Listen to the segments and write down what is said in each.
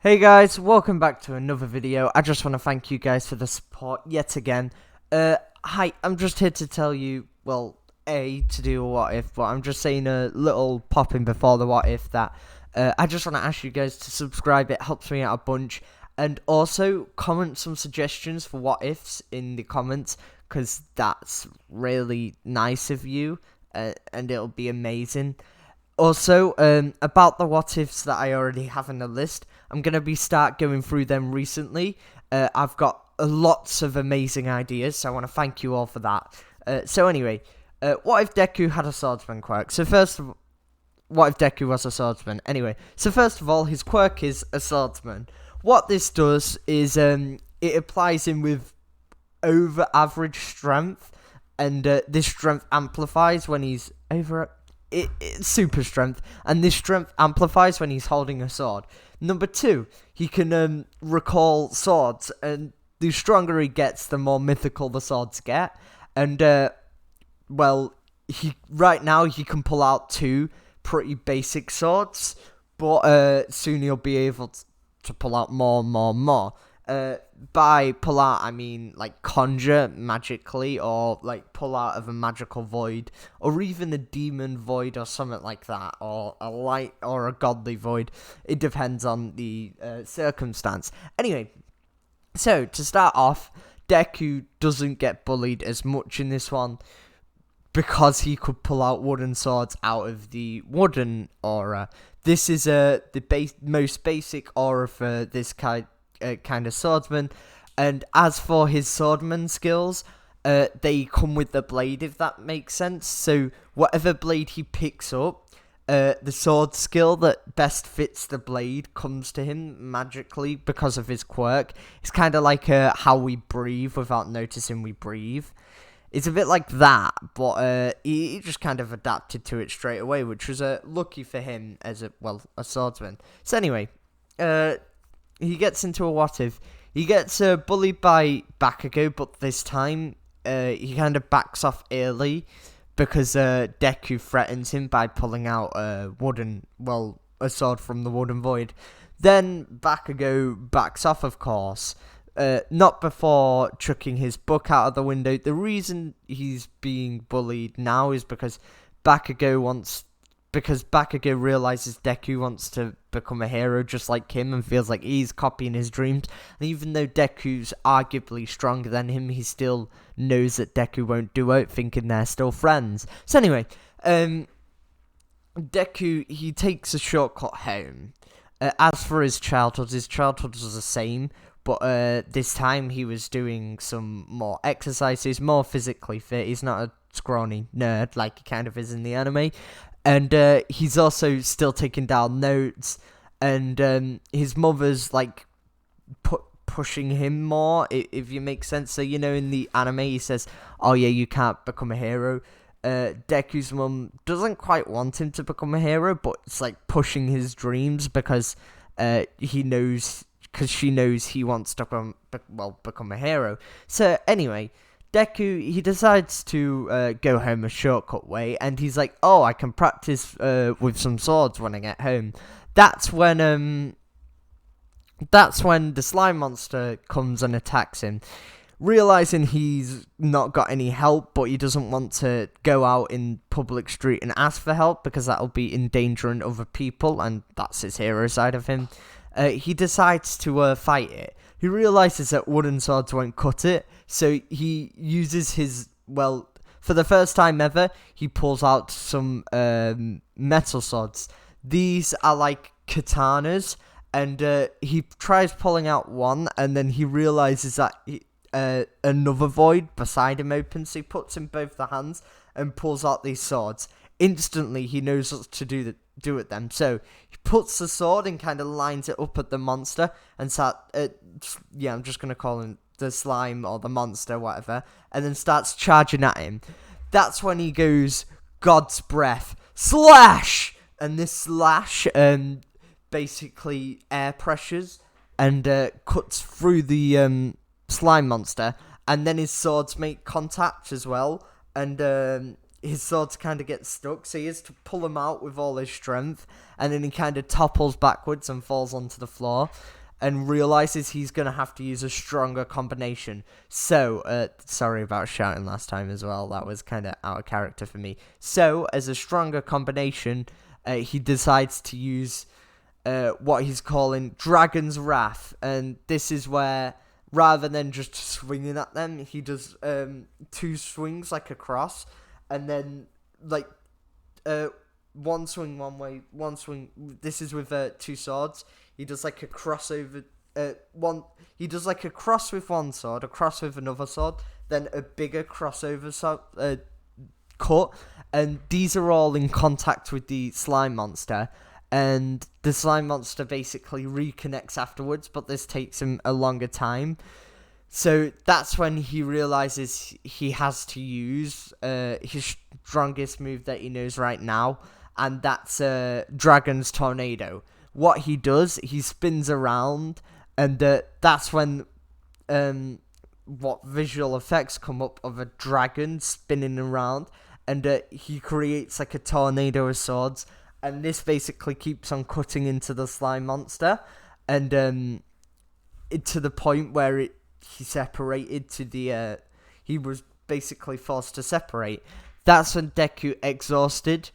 Hey guys, welcome back to another video. I just want to thank you guys for the support yet again. Hi, I'm just here to tell you, well, to do a what if, but I'm just saying a little pop in before the what if that I just want to ask you guys to subscribe. It helps me out a bunch. And also comment some suggestions for what ifs in the comments, because that's really nice of you, and it'll be amazing. Also, about the what ifs that I already have in the list, I'm gonna start going through them recently. I've got lots of amazing ideas, so I want to thank you all for that. So anyway, what if Deku had a swordsman quirk? What if Deku was a swordsman? Anyway, so first of all, his quirk is a swordsman. What this does is it applies him with over average strength, and this strength amplifies when he's over. It's super strength, and this strength amplifies when he's holding a sword. Number two, he can recall swords, and the stronger he gets, the more mythical the swords get. And well, right now he can pull out two pretty basic swords, but soon he'll be able to pull out more. By pull out, I mean like conjure magically, or like pull out of a magical void, or even a demon void, or something like that, or a light or a godly void. It depends on the circumstance. Anyway, so to start off, Deku doesn't get bullied as much in this one because he could pull out wooden swords out of the wooden aura. This is the most basic aura for this kind of swordsman. And as for his swordman skills, they come with the blade, if that makes sense. So whatever blade he picks up, the sword skill that best fits the blade comes to him magically because of his quirk. It's kind of like how we breathe without noticing we breathe. It's a bit like that, but he just kind of adapted to it straight away, which was lucky for him as a swordsman. So anyway, he gets into a what if. He gets bullied by Bakugo, but this time he kind of backs off early because Deku threatens him by pulling out a sword from the wooden void. Then Bakugo backs off, of course. Not before chucking his book out of the window. The reason he's being bullied now is because Bakugo realizes Deku wants to become a hero just like him, and feels like he's copying his dreams. And even though Deku's arguably stronger than him, he still knows that Deku won't do it, thinking they're still friends. So anyway, Deku, he takes a shortcut home. As for his childhood was the same, but this time he was doing some more exercises, more physically fit. He's not a scrawny nerd like he kind of is in the anime. And he's also still taking down notes, and his mother's like pushing him more, if you make sense. So, you know, in the anime he says, oh yeah, you can't become a hero. Deku's mum doesn't quite want him to become a hero, but it's like pushing his dreams because she knows he wants to become a hero. So anyway, Deku, he decides to go home a shortcut way, and he's like, oh, I can practice with some swords when I get home. That's when the slime monster comes and attacks him. Realizing he's not got any help, but he doesn't want to go out in public street and ask for help because that'll be endangering other people, and that's his hero side of him. He decides to fight it. He realizes that wooden swords won't cut it, so he uses his, for the first time ever, he pulls out some metal swords. These are like katanas, and he tries pulling out one, and then he realizes that another void beside him opens, so he puts in both the hands and pulls out these swords. Instantly, he knows what to do with them. So he puts the sword and kind of lines it up at the monster, and I'm just gonna call him the slime or the monster, whatever, and then starts charging at him. That's when he goes God's breath slash, and this slash basically air pressures and cuts through the slime monster, and then his swords make contact as well, and his swords kind of get stuck, so he has to pull them out with all his strength, and then he kind of topples backwards and falls onto the floor, and realizes he's going to have to use a stronger combination. So, sorry about shouting last time as well, that was kind of out of character for me. So, as a stronger combination, he decides to use what he's calling Dragon's Wrath, and this is where, rather than just swinging at them, he does 2 swings like a cross, and then like one swing one way, one swing. This is with 2 swords. He does like a crossover. He does like a cross with one sword, a cross with another sword, then a bigger crossover cut, and these are all in contact with the slime monster. And the slime monster basically reconnects afterwards, but this takes him a longer time. So that's when he realizes he has to use his strongest move that he knows right now, and that's Dragon's Tornado. What he does, he spins around, and that's when what visual effects come up of a dragon spinning around, and he creates like a tornado of swords. And this basically keeps on cutting into the slime monster, and to the point where he separated to the he was basically forced to separate. That's when Deku, exhausted,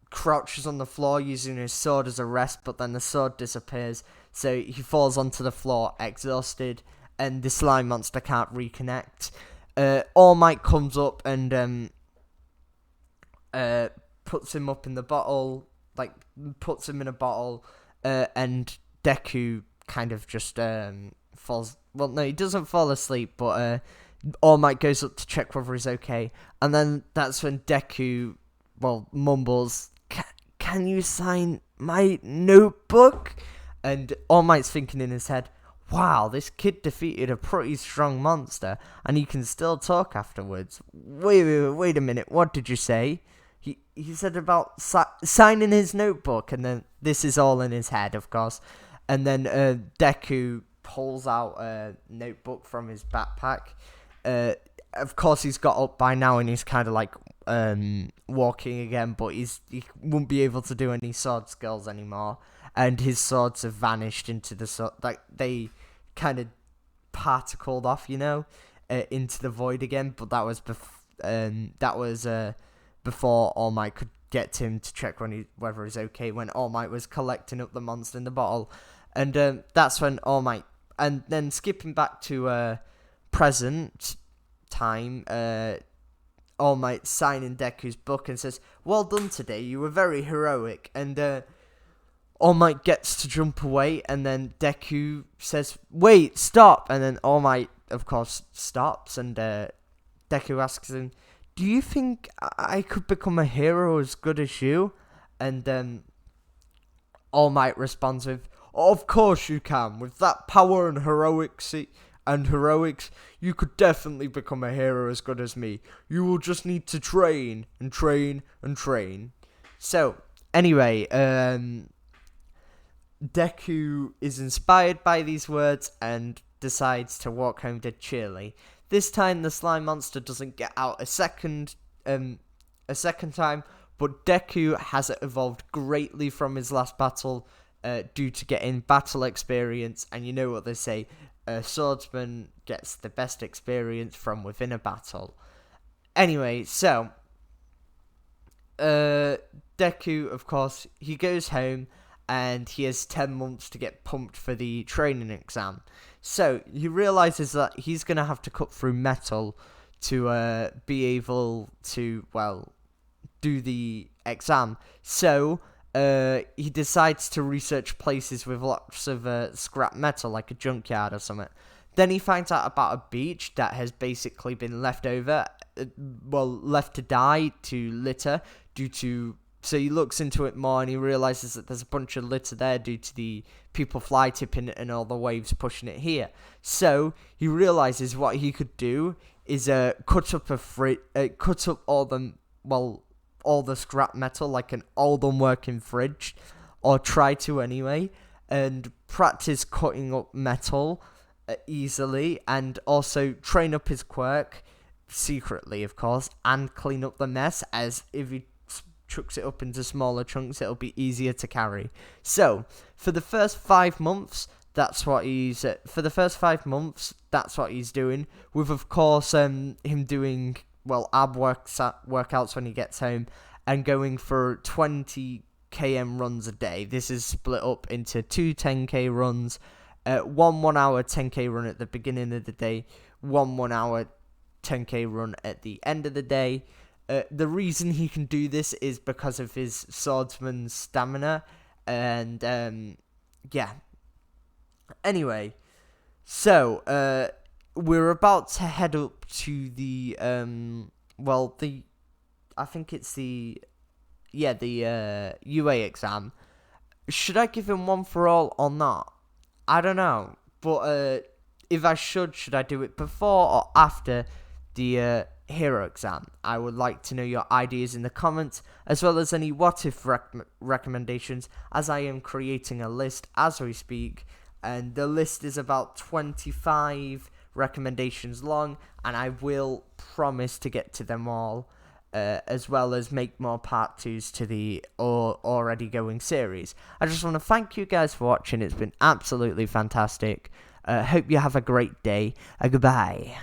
crouches on the floor using his sword as a rest, but then the sword disappears, so he falls onto the floor exhausted, and the slime monster can't reconnect. All Might comes up and puts him up in the bottle, like, puts him in a bottle, and Deku kind of just falls. Well, no, he doesn't fall asleep, but All Might goes up to check whether he's okay, and then that's when Deku, mumbles, "Can you sign my notebook?" And All Might's thinking in his head, "Wow, this kid defeated a pretty strong monster, and he can still talk afterwards. Wait a minute, what did you say?" He said about signing his notebook, and then this is all in his head, of course. And then Deku pulls out a notebook from his backpack. Of course, he's got up by now, and he's kind of like walking again, but he won't be able to do any sword skills anymore. And his swords have vanished into the like they kind of particled off, into the void again. But that was before All Might could get to him to check whether he's okay, when All Might was collecting up the monster in the bottle. And that's when All Might, and then skipping back to present time, All Might signing Deku's book and says, "Well done today, you were very heroic." And All Might gets to jump away, and then Deku says, "Wait, stop!" And then All Might, of course, stops, and Deku asks him, "Do you think I could become a hero as good as you?" And All Might responds with, "Of course you can. With that power and heroics, you could definitely become a hero as good as me. You will just need to train and train and train." So, anyway, Deku is inspired by these words and decides to walk home to Cheerly. This time, the slime monster doesn't get out a second time, but Deku has evolved greatly from his last battle due to getting battle experience, and you know what they say, a swordsman gets the best experience from within a battle. Anyway, so, Deku, of course, he goes home, and he has 10 months to get pumped for the training exam. So, he realizes that he's going to have to cut through metal to be able to, do the exam. So, he decides to research places with lots of scrap metal, like a junkyard or something. Then he finds out about a beach that has basically been left over, left to die, to litter, so he looks into it more, and he realizes that there's a bunch of litter there due to the people fly tipping it and all the waves pushing it here. So he realizes what he could do is cut up all the scrap metal like an old unworking fridge, or try to anyway, and practice cutting up metal easily, and also train up his quirk secretly, of course, and clean up the mess, as if he chucks it up into smaller chunks, it'll be easier to carry. So, for the first 5 months, that's what he's doing, with, of course, him doing, well, workouts when he gets home, and going for 20 km runs a day. This is split up into 2 10k runs, one 1 hour 10k run at the beginning of the day, one 1 hour 10k run at the end of the day. The reason he can do this is because of his swordsman stamina, and yeah. Anyway, so we're about to head up to the I think it's the UA exam. Should I give him one for all or not? I don't know, but if I should I do it before or after the hero exam? I would like to know your ideas in the comments, as well as any what if recommendations, as I am creating a list as we speak, and the list is about 25 recommendations long, and I will promise to get to them all, as well as make more part 2s to the already going series. I just want to thank you guys for watching. It's been absolutely fantastic. Hope you have a great day. Goodbye.